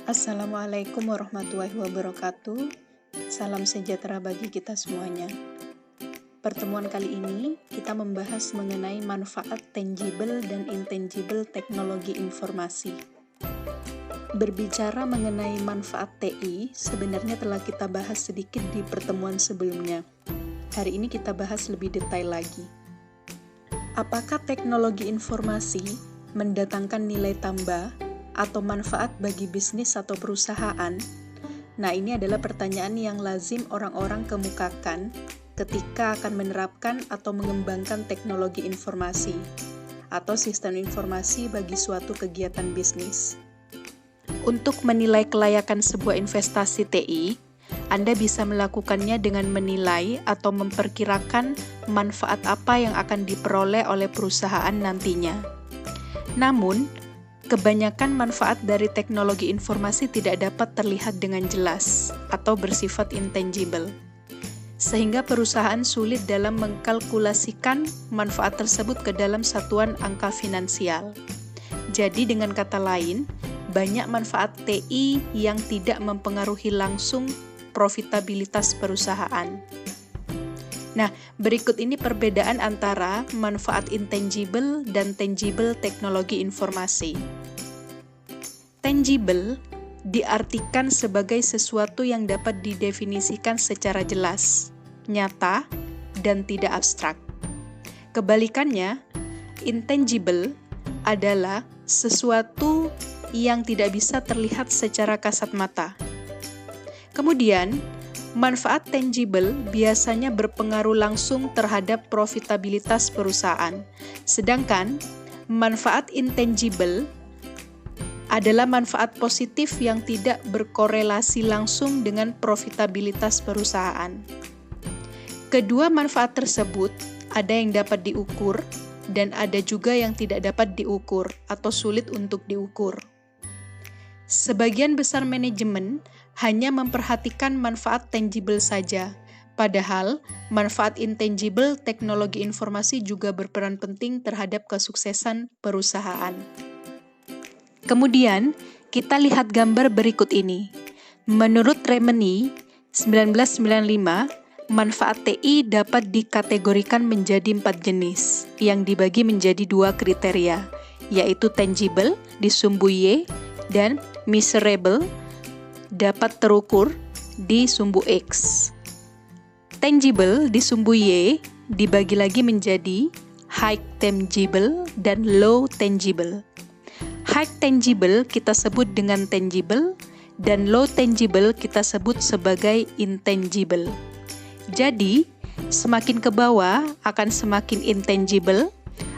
Assalamualaikum warahmatullahi wabarakatuh. Salam sejahtera bagi kita semuanya. Pertemuan kali ini kita membahas mengenai manfaat tangible dan intangible teknologi informasi. Berbicara mengenai manfaat TI, sebenarnya telah kita bahas sedikit di pertemuan sebelumnya. Hari ini kita bahas lebih detail lagi. Apakah teknologi informasi mendatangkan nilai tambah atau manfaat bagi bisnis atau perusahaan? Nah, ini adalah pertanyaan yang lazim orang-orang kemukakan ketika akan menerapkan atau mengembangkan teknologi informasi atau sistem informasi bagi suatu kegiatan bisnis. Untuk menilai kelayakan sebuah investasi TI, Anda bisa melakukannya dengan menilai atau memperkirakan manfaat apa yang akan diperoleh oleh perusahaan nantinya. Namun, kebanyakan manfaat dari teknologi informasi tidak dapat terlihat dengan jelas atau bersifat intangible, sehingga perusahaan sulit dalam mengkalkulasikan manfaat tersebut ke dalam satuan angka finansial. Jadi dengan kata lain, banyak manfaat TI yang tidak mempengaruhi langsung profitabilitas perusahaan. Nah, berikut ini perbedaan antara manfaat intangible dan tangible teknologi informasi. Tangible diartikan sebagai sesuatu yang dapat didefinisikan secara jelas, nyata, dan tidak abstrak. Kebalikannya, intangible adalah sesuatu yang tidak bisa terlihat secara kasat mata. Kemudian, manfaat tangible biasanya berpengaruh langsung terhadap profitabilitas perusahaan, sedangkan manfaat intangible adalah manfaat positif yang tidak berkorelasi langsung dengan profitabilitas perusahaan. Kedua manfaat tersebut ada yang dapat diukur dan ada juga yang tidak dapat diukur atau sulit untuk diukur. Sebagian besar manajemen hanya memperhatikan manfaat tangible saja, padahal manfaat intangible teknologi informasi juga berperan penting terhadap kesuksesan perusahaan. Kemudian, kita lihat gambar berikut ini. Menurut Remini, 1995, manfaat TI dapat dikategorikan menjadi 4 jenis, yang dibagi menjadi 2 kriteria, yaitu tangible di sumbu Y dan measurable dapat terukur di sumbu X. Tangible di sumbu Y dibagi lagi menjadi high tangible dan low tangible. High tangible kita sebut dengan tangible dan low tangible kita sebut sebagai intangible. Jadi, semakin ke bawah akan semakin intangible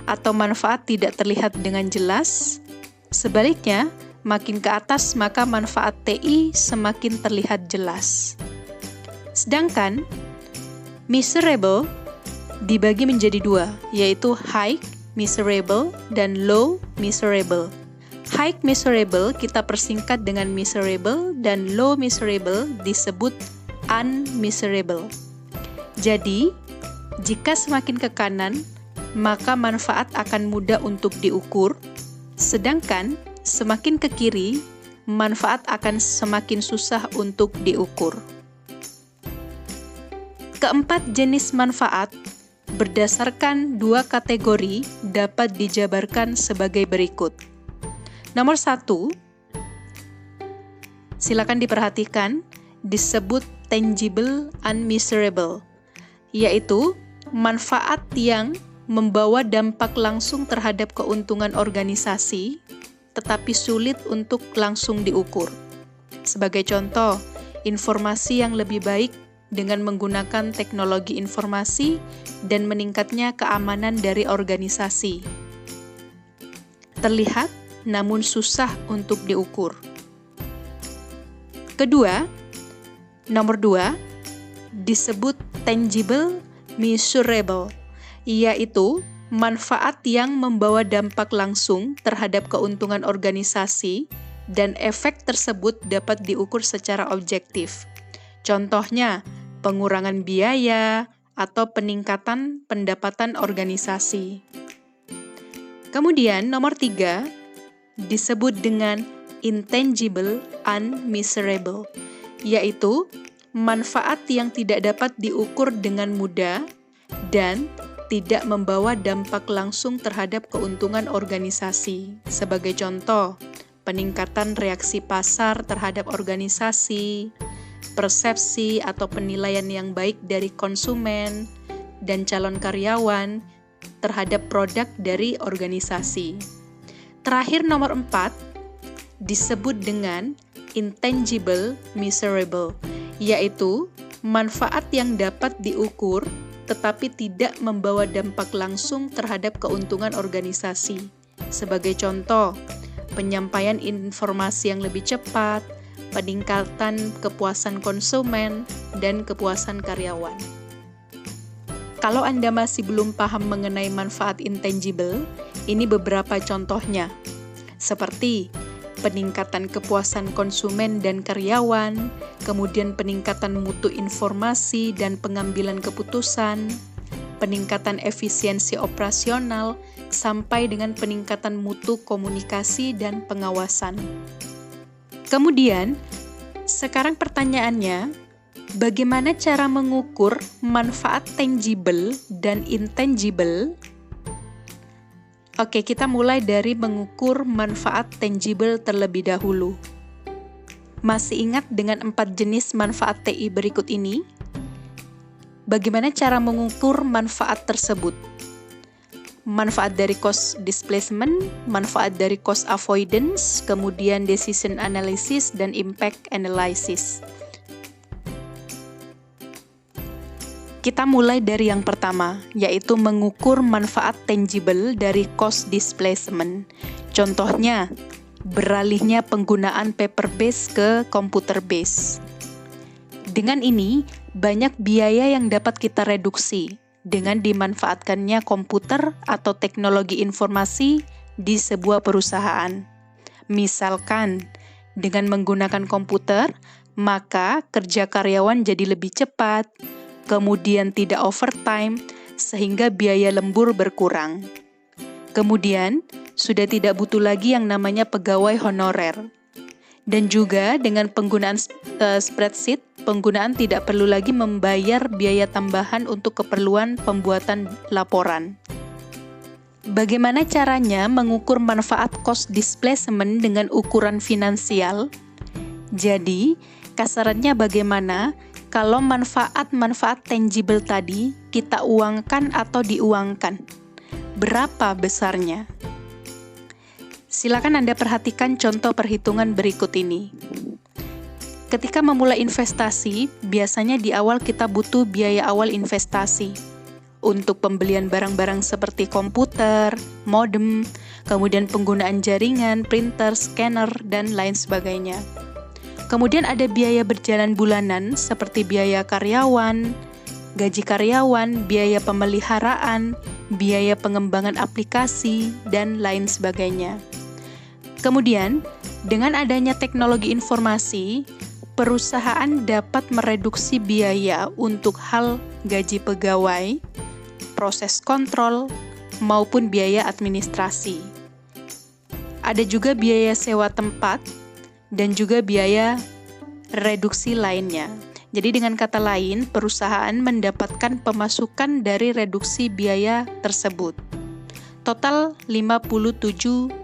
atau manfaat tidak terlihat dengan jelas. Sebaliknya, makin ke atas maka manfaat TI semakin terlihat jelas. Sedangkan measurable dibagi menjadi 2, yaitu high measurable dan low measurable. High measurable kita persingkat dengan measurable dan low measurable disebut unmeasurable. Jadi, jika semakin ke kanan, maka manfaat akan mudah untuk diukur, sedangkan semakin ke kiri, manfaat akan semakin susah untuk diukur. Keempat jenis manfaat berdasarkan 2 kategori dapat dijabarkan sebagai berikut. Nomor 1, silakan diperhatikan, disebut tangible unmeasurable, yaitu manfaat yang membawa dampak langsung terhadap keuntungan organisasi, tetapi sulit untuk langsung diukur. Sebagai contoh, informasi yang lebih baik dengan menggunakan teknologi informasi dan meningkatnya keamanan dari organisasi. Terlihat, namun susah untuk diukur. Kedua, nomor 2, disebut tangible measurable, yaitu manfaat yang membawa dampak langsung terhadap keuntungan organisasi dan efek tersebut dapat diukur secara objektif. Contohnya, pengurangan biaya atau peningkatan pendapatan organisasi. Kemudian nomor 3 disebut dengan intangible, unmeasurable, yaitu manfaat yang tidak dapat diukur dengan mudah dan tidak membawa dampak langsung terhadap keuntungan organisasi. Sebagai contoh, peningkatan reaksi pasar terhadap organisasi, persepsi atau penilaian yang baik dari konsumen dan calon karyawan terhadap produk dari organisasi. Terakhir, nomor 4, disebut dengan intangible measurable, yaitu manfaat yang dapat diukur tetapi tidak membawa dampak langsung terhadap keuntungan organisasi. Sebagai contoh, penyampaian informasi yang lebih cepat, peningkatan kepuasan konsumen, dan kepuasan karyawan. Kalau Anda masih belum paham mengenai manfaat intangible, ini beberapa contohnya, seperti peningkatan kepuasan konsumen dan karyawan, kemudian peningkatan mutu informasi dan pengambilan keputusan, peningkatan efisiensi operasional, sampai dengan peningkatan mutu komunikasi dan pengawasan. Kemudian, sekarang pertanyaannya, bagaimana cara mengukur manfaat tangible dan intangible? Oke, kita mulai dari mengukur manfaat tangible terlebih dahulu. Masih ingat dengan 4 jenis manfaat TI berikut ini? Bagaimana cara mengukur manfaat tersebut? Manfaat dari cost displacement, manfaat dari cost avoidance, kemudian decision analysis, dan impact analysis. Kita mulai dari yang pertama, yaitu mengukur manfaat tangible dari cost displacement. Contohnya, beralihnya penggunaan paper base ke computer base. Dengan ini, banyak biaya yang dapat kita reduksi dengan dimanfaatkannya komputer atau teknologi informasi di sebuah perusahaan. Misalkan, dengan menggunakan komputer, maka kerja karyawan jadi lebih cepat, kemudian tidak overtime, sehingga biaya lembur berkurang. Kemudian, sudah tidak butuh lagi yang namanya pegawai honorer. Dan juga dengan penggunaan spreadsheet, penggunaan tidak perlu lagi membayar biaya tambahan untuk keperluan pembuatan laporan. Bagaimana caranya mengukur manfaat cost displacement dengan ukuran finansial? Jadi, kasarannya bagaimana kalau manfaat-manfaat tangible tadi kita uangkan atau diuangkan? Berapa besarnya? Silakan Anda perhatikan contoh perhitungan berikut ini. Ketika memulai investasi, biasanya di awal kita butuh biaya awal investasi untuk pembelian barang-barang seperti komputer, modem, kemudian penggunaan jaringan, printer, scanner, dan lain sebagainya. Kemudian ada biaya berjalan bulanan seperti biaya karyawan, gaji karyawan, biaya pemeliharaan, biaya pengembangan aplikasi, dan lain sebagainya. Kemudian, dengan adanya teknologi informasi, perusahaan dapat mereduksi biaya untuk hal gaji pegawai, proses kontrol, maupun biaya administrasi. Ada juga biaya sewa tempat, dan juga biaya reduksi lainnya. Jadi dengan kata lain, perusahaan mendapatkan pemasukan dari reduksi biaya tersebut. Total Rp57.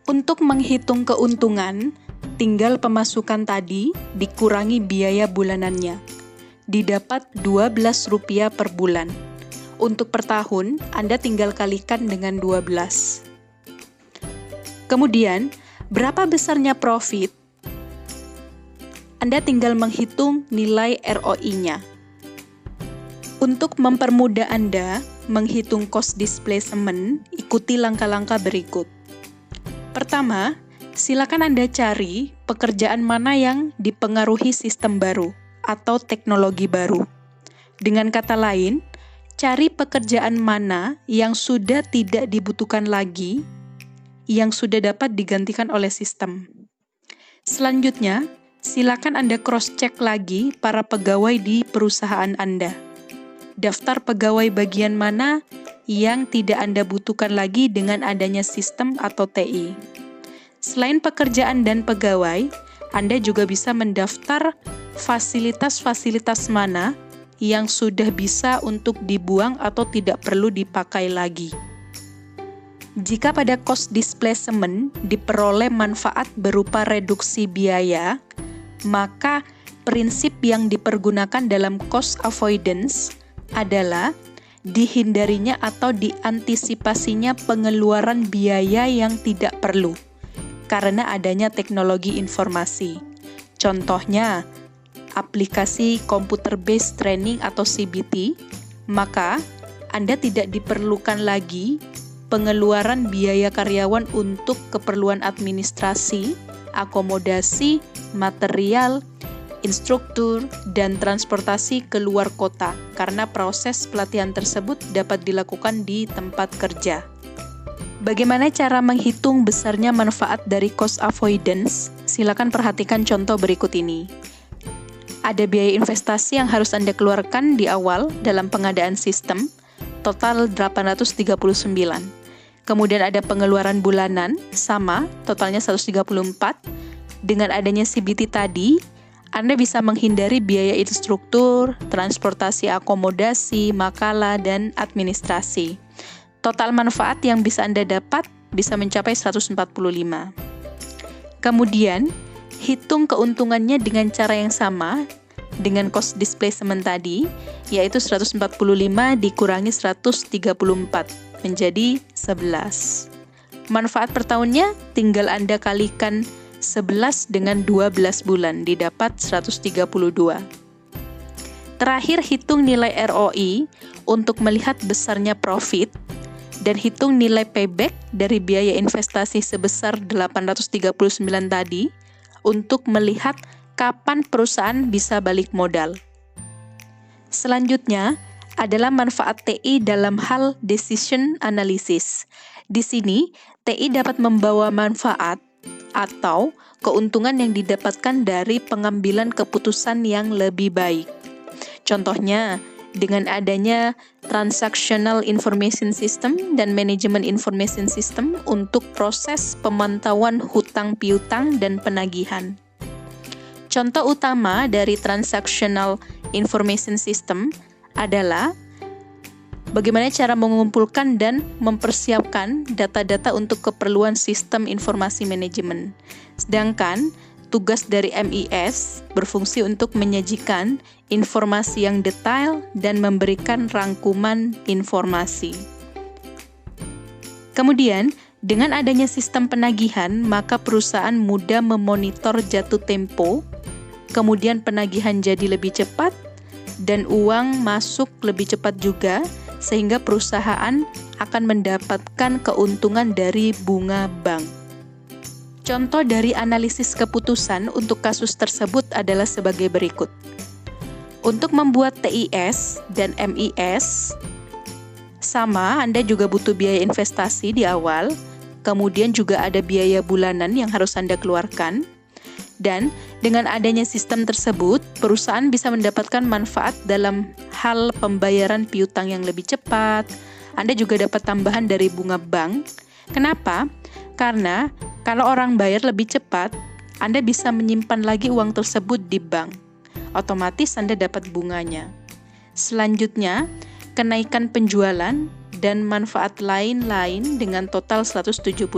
Untuk menghitung keuntungan, tinggal pemasukan tadi dikurangi biaya bulanannya. Didapat Rp12 per bulan. Untuk per tahun, Anda tinggal kalikan dengan 12. Kemudian, berapa besarnya profit? Anda tinggal menghitung nilai ROI-nya. Untuk mempermudah Anda menghitung cost displacement, ikuti langkah-langkah berikut. Pertama, silakan Anda cari pekerjaan mana yang dipengaruhi sistem baru atau teknologi baru. Dengan kata lain, cari pekerjaan mana yang sudah tidak dibutuhkan lagi, yang sudah dapat digantikan oleh sistem. Selanjutnya, silakan Anda cross-check lagi para pegawai di perusahaan Anda. Daftar pegawai bagian mana yang tidak Anda butuhkan lagi dengan adanya sistem atau TI. Selain pekerjaan dan pegawai, Anda juga bisa mendaftar fasilitas-fasilitas mana yang sudah bisa untuk dibuang atau tidak perlu dipakai lagi. Jika pada cost displacement diperoleh manfaat berupa reduksi biaya, maka prinsip yang dipergunakan dalam cost avoidance adalah dihindarinya atau diantisipasinya pengeluaran biaya yang tidak perlu karena adanya teknologi informasi. Contohnya, aplikasi Computer Based Training atau CBT, maka Anda tidak diperlukan lagi pengeluaran biaya karyawan untuk keperluan administrasi, akomodasi, material, instruktur, dan transportasi keluar kota karena proses pelatihan tersebut dapat dilakukan di tempat kerja. Bagaimana cara menghitung besarnya manfaat dari cost avoidance? Silakan perhatikan contoh berikut ini. Ada biaya investasi yang harus Anda keluarkan di awal dalam pengadaan sistem, total 839. Kemudian ada pengeluaran bulanan, sama, totalnya 134. Dengan adanya CBT tadi, Anda bisa menghindari biaya instruktur, transportasi akomodasi, makalah, dan administrasi. Total manfaat yang bisa Anda dapat bisa mencapai 145. Kemudian, hitung keuntungannya dengan cara yang sama, dengan cost displacement tadi, yaitu 145 dikurangi 134. Menjadi 11. Manfaat per tahunnya tinggal Anda kalikan 11 dengan 12 bulan, didapat 132. Terakhir, hitung nilai ROI untuk melihat besarnya profit dan hitung nilai payback dari biaya investasi sebesar 839 tadi untuk melihat kapan perusahaan bisa balik modal. Selanjutnya adalah manfaat TI dalam hal decision analysis. Di sini, TI dapat membawa manfaat atau keuntungan yang didapatkan dari pengambilan keputusan yang lebih baik. Contohnya, dengan adanya Transactional Information System dan Management Information System untuk proses pemantauan hutang piutang dan penagihan. Contoh utama dari Transactional Information System adalah bagaimana cara mengumpulkan dan mempersiapkan data-data untuk keperluan sistem informasi manajemen. Sedangkan tugas dari MIS berfungsi untuk menyajikan informasi yang detail dan memberikan rangkuman informasi. Kemudian, dengan adanya sistem penagihan, maka perusahaan mudah memonitor jatuh tempo, kemudian penagihan jadi lebih cepat, dan uang masuk lebih cepat juga, sehingga perusahaan akan mendapatkan keuntungan dari bunga bank. Contoh dari analisis keputusan untuk kasus tersebut adalah sebagai berikut. Untuk membuat TIS dan MIS, sama, Anda juga butuh biaya investasi di awal, kemudian juga ada biaya bulanan yang harus Anda keluarkan, dan dengan adanya sistem tersebut, perusahaan bisa mendapatkan manfaat dalam hal pembayaran piutang yang lebih cepat. Anda juga dapat tambahan dari bunga bank. Kenapa? Karena kalau orang bayar lebih cepat, Anda bisa menyimpan lagi uang tersebut di bank. Otomatis Anda dapat bunganya. Selanjutnya, kenaikan penjualan dan manfaat lain-lain dengan total 176.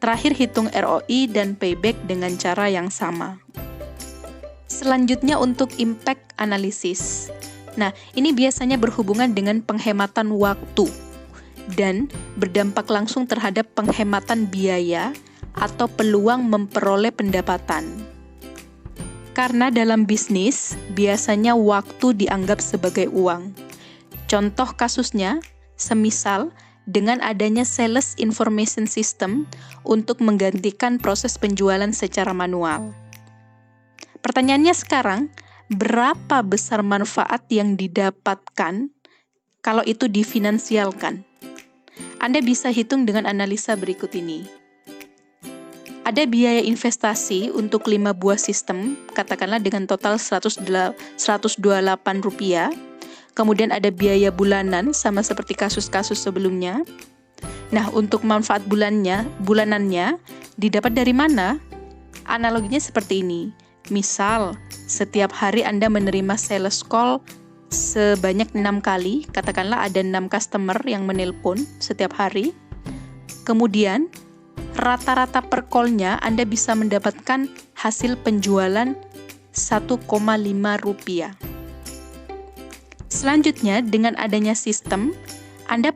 Terakhir, hitung ROI dan payback dengan cara yang sama. Selanjutnya untuk impact analysis. Nah, ini biasanya berhubungan dengan penghematan waktu dan berdampak langsung terhadap penghematan biaya atau peluang memperoleh pendapatan. Karena dalam bisnis, biasanya waktu dianggap sebagai uang. Contoh kasusnya, semisal dengan adanya Sales Information System untuk menggantikan proses penjualan secara manual. Pertanyaannya sekarang, berapa besar manfaat yang didapatkan kalau itu difinansialkan? Anda bisa hitung dengan analisa berikut ini. Ada biaya investasi untuk 5 buah sistem, katakanlah dengan total Rp128. Kemudian ada biaya bulanan, sama seperti kasus-kasus sebelumnya. Nah, untuk manfaat bulanannya, Didapat dari mana? Analoginya seperti ini. Misal, setiap hari Anda menerima sales call sebanyak 6 kali, katakanlah ada 6 customer yang menelpon setiap hari. Kemudian, rata-rata per call-nya Anda bisa mendapatkan hasil penjualan 1,5 rupiah. Selanjutnya, dengan adanya sistem, Anda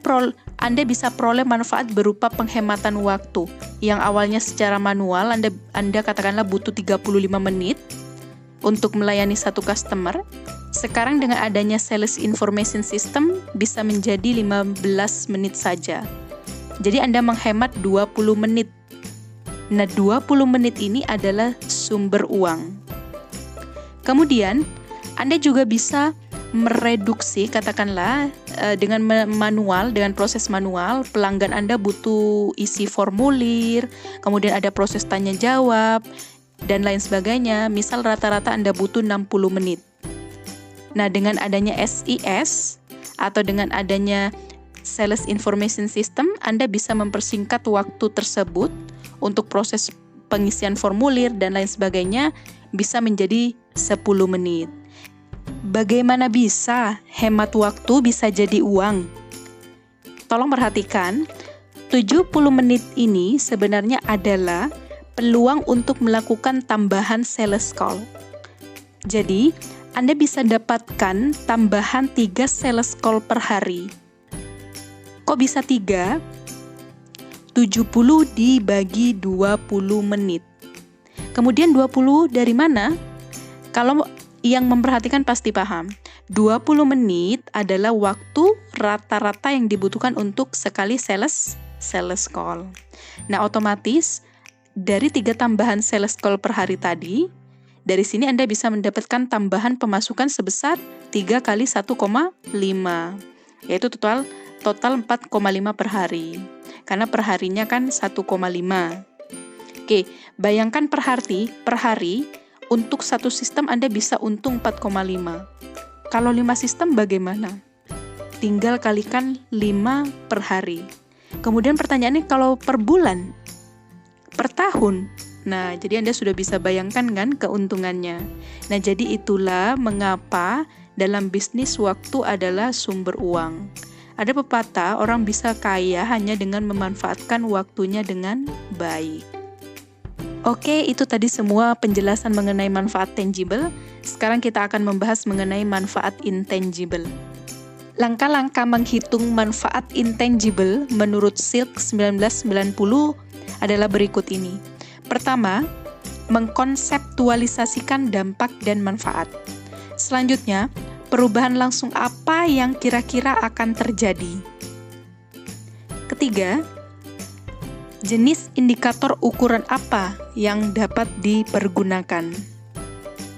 bisa peroleh manfaat berupa penghematan waktu. Yang awalnya secara manual, Anda katakanlah butuh 35 menit untuk melayani satu customer. Sekarang dengan adanya Sales Information System, bisa menjadi 15 menit saja. Jadi Anda menghemat 20 menit. Nah, 20 menit ini adalah sumber uang. Kemudian, Anda juga bisa mereduksi, katakanlah dengan proses manual, pelanggan Anda butuh isi formulir, kemudian ada proses tanya jawab, dan lain sebagainya. Misal rata-rata Anda butuh 60 menit. Nah, dengan adanya SIS atau dengan adanya Sales Information System, Anda bisa mempersingkat waktu tersebut untuk proses pengisian formulir dan lain sebagainya bisa menjadi 10 menit. Bagaimana bisa hemat waktu bisa jadi uang? Tolong perhatikan, 70 menit ini sebenarnya adalah peluang untuk melakukan tambahan sales call. Jadi, Anda bisa dapatkan tambahan 3 sales call per hari. Kok bisa 3? 70 dibagi 20 menit. Kemudian 20 dari mana? Kalau yang memperhatikan pasti paham. 20 menit adalah waktu rata-rata yang dibutuhkan untuk sekali sales call. Nah, otomatis dari 3 tambahan sales call per hari tadi, dari sini Anda bisa mendapatkan tambahan pemasukan sebesar 3 kali 1,5, yaitu total 4,5 per hari. Karena per harinya kan 1,5. Oke, bayangkan per hari untuk satu sistem Anda bisa untung 4,5. Kalau 5 sistem bagaimana? Tinggal kalikan 5 per hari. Kemudian pertanyaannya kalau per bulan? Per tahun? Nah, jadi Anda sudah bisa bayangkan kan keuntungannya. Nah, jadi itulah mengapa dalam bisnis waktu adalah sumber uang. Ada pepatah, orang bisa kaya hanya dengan memanfaatkan waktunya dengan baik. Oke, itu tadi semua penjelasan mengenai manfaat tangible. Sekarang kita akan membahas mengenai manfaat intangible. Langkah-langkah menghitung manfaat intangible menurut Silk 1990 adalah berikut ini. Pertama, mengkonseptualisasikan dampak dan manfaat. Selanjutnya, perubahan langsung apa yang kira-kira akan terjadi. Ketiga, jenis indikator ukuran apa yang dapat dipergunakan.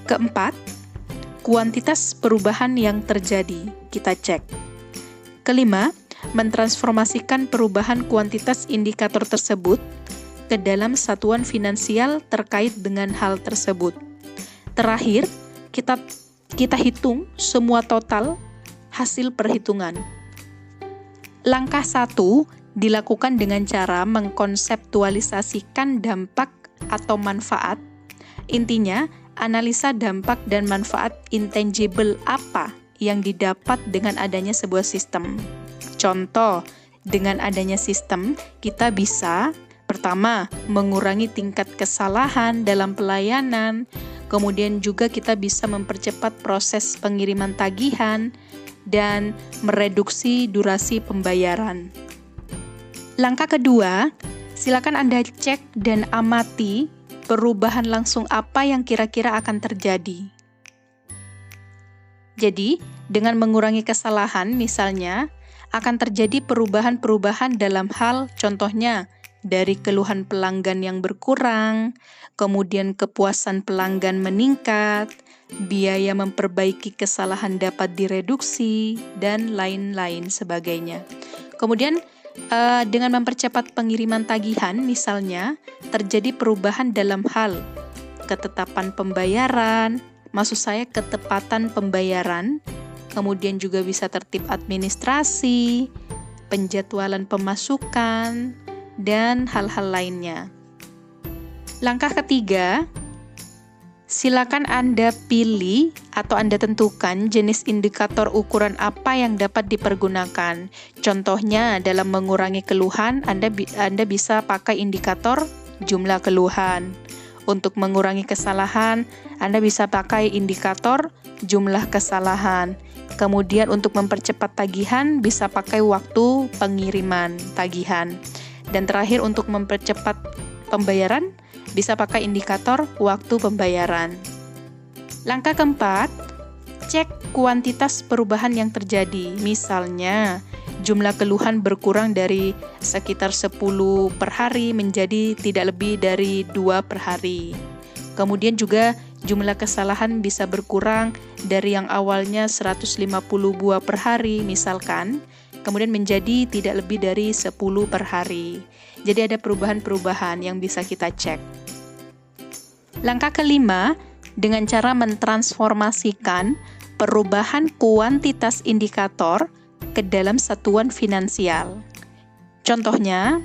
Keempat, kuantitas perubahan yang terjadi. Kita cek. Kelima, mentransformasikan perubahan kuantitas indikator tersebut ke dalam satuan finansial terkait dengan hal tersebut. Terakhir, kita hitung semua total hasil perhitungan. Langkah 1 dilakukan dengan cara mengkonseptualisasikan dampak atau manfaat. Intinya, analisa dampak dan manfaat intangible apa yang didapat dengan adanya sebuah sistem. Contoh, dengan adanya sistem, kita bisa pertama, mengurangi tingkat kesalahan dalam pelayanan, kemudian juga kita bisa mempercepat proses pengiriman tagihan, dan mereduksi durasi pembayaran. Langkah kedua, silakan Anda cek dan amati perubahan langsung apa yang kira-kira akan terjadi. Jadi, dengan mengurangi kesalahan misalnya, akan terjadi perubahan-perubahan dalam hal contohnya dari keluhan pelanggan yang berkurang, kemudian kepuasan pelanggan meningkat, biaya memperbaiki kesalahan dapat direduksi, dan lain-lain sebagainya. Kemudian, dengan mempercepat pengiriman tagihan, misalnya, terjadi perubahan dalam hal ketetapan pembayaran, maksud saya ketepatan pembayaran, kemudian juga bisa tertib administrasi, penjadwalan pemasukan, dan hal-hal lainnya. Langkah ketiga, silakan Anda pilih atau Anda tentukan jenis indikator ukuran apa yang dapat dipergunakan. Contohnya, dalam mengurangi keluhan, Anda bisa pakai indikator jumlah keluhan. Untuk mengurangi kesalahan, Anda bisa pakai indikator jumlah kesalahan. Kemudian untuk mempercepat tagihan, bisa pakai waktu pengiriman tagihan. Dan terakhir untuk mempercepat pembayaran, bisa pakai indikator waktu pembayaran. Langkah keempat, cek kuantitas perubahan yang terjadi. Misalnya, jumlah keluhan berkurang dari sekitar 10 per hari menjadi tidak lebih dari 2 per hari. Kemudian juga jumlah kesalahan bisa berkurang dari yang awalnya 150 buah per hari misalkan, kemudian menjadi tidak lebih dari 10 per hari. Jadi ada perubahan-perubahan yang bisa kita cek. Langkah kelima, dengan cara mentransformasikan perubahan kuantitas indikator ke dalam satuan finansial. Contohnya,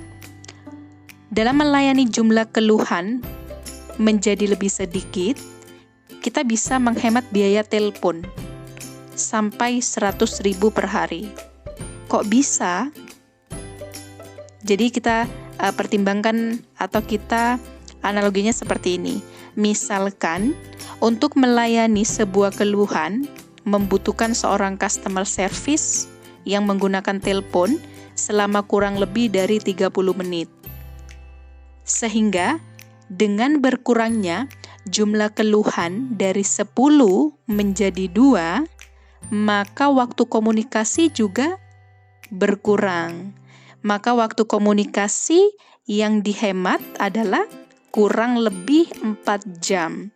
dalam melayani jumlah keluhan menjadi lebih sedikit, kita bisa menghemat biaya telepon sampai 100.000 per hari. Kok bisa? Jadi kita pertimbangkan atau kita analoginya seperti ini. Misalkan, untuk melayani sebuah keluhan membutuhkan seorang customer service yang menggunakan telepon selama kurang lebih dari 30 menit. Sehingga, dengan berkurangnya jumlah keluhan dari 10 menjadi 2, maka waktu komunikasi juga berkurang. Maka waktu komunikasi yang dihemat adalah kurang lebih 4 jam.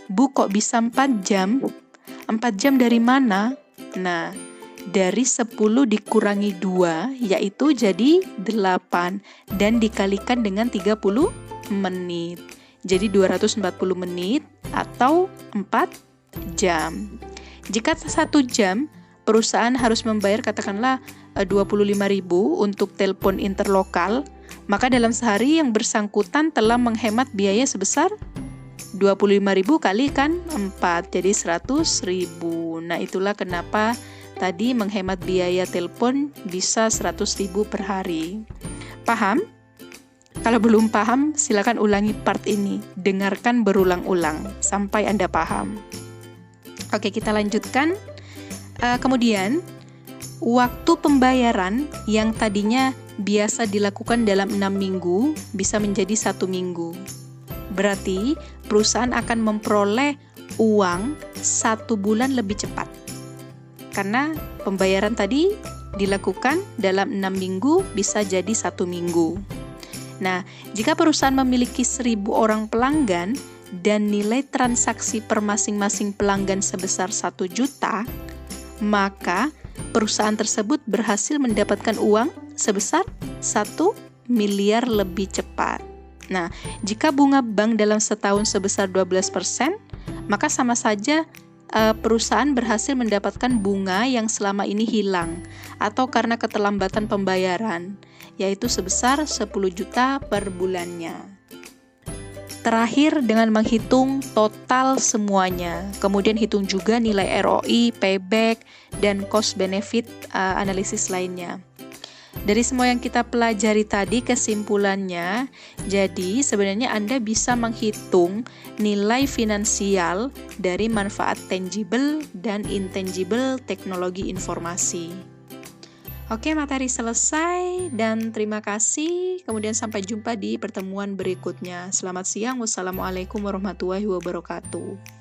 Bu, kok bisa 4 jam? 4 jam dari mana? Nah, dari 10 dikurangi 2, yaitu jadi 8, dan dikalikan dengan 30 menit. Jadi 240 menit atau 4 jam. Jika 1 jam, perusahaan harus membayar katakanlah 25.000 untuk telepon interlokal, maka dalam sehari yang bersangkutan telah menghemat biaya sebesar 25.000 kalikan 4, jadi 100.000. Nah, itulah kenapa tadi menghemat biaya telepon bisa 100.000 per hari. Paham? Kalau belum paham, silakan ulangi part ini. Dengarkan berulang-ulang sampai Anda paham. Oke, kita lanjutkan. Kemudian, waktu pembayaran yang tadinya biasa dilakukan dalam 6 minggu bisa menjadi 1 minggu. Berarti perusahaan akan memperoleh uang 1 bulan lebih cepat. Karena pembayaran tadi dilakukan dalam 6 minggu bisa jadi 1 minggu. Nah, jika perusahaan memiliki 1.000 orang pelanggan dan nilai transaksi per masing-masing pelanggan sebesar 1 juta, maka perusahaan tersebut berhasil mendapatkan uang sebesar 1 miliar lebih cepat. Nah, jika bunga bank dalam setahun sebesar 12%, maka sama saja perusahaan berhasil mendapatkan bunga yang selama ini hilang atau karena keterlambatan pembayaran, yaitu sebesar 10 juta per bulannya. Terakhir dengan menghitung total semuanya, kemudian hitung juga nilai ROI, payback, dan cost benefit analisis lainnya. Dari semua yang kita pelajari tadi, kesimpulannya, jadi sebenarnya Anda bisa menghitung nilai finansial dari manfaat tangible dan intangible teknologi informasi. Oke, materi selesai dan terima kasih. Kemudian sampai jumpa di pertemuan berikutnya. Selamat siang. Wassalamualaikum warahmatullahi wabarakatuh.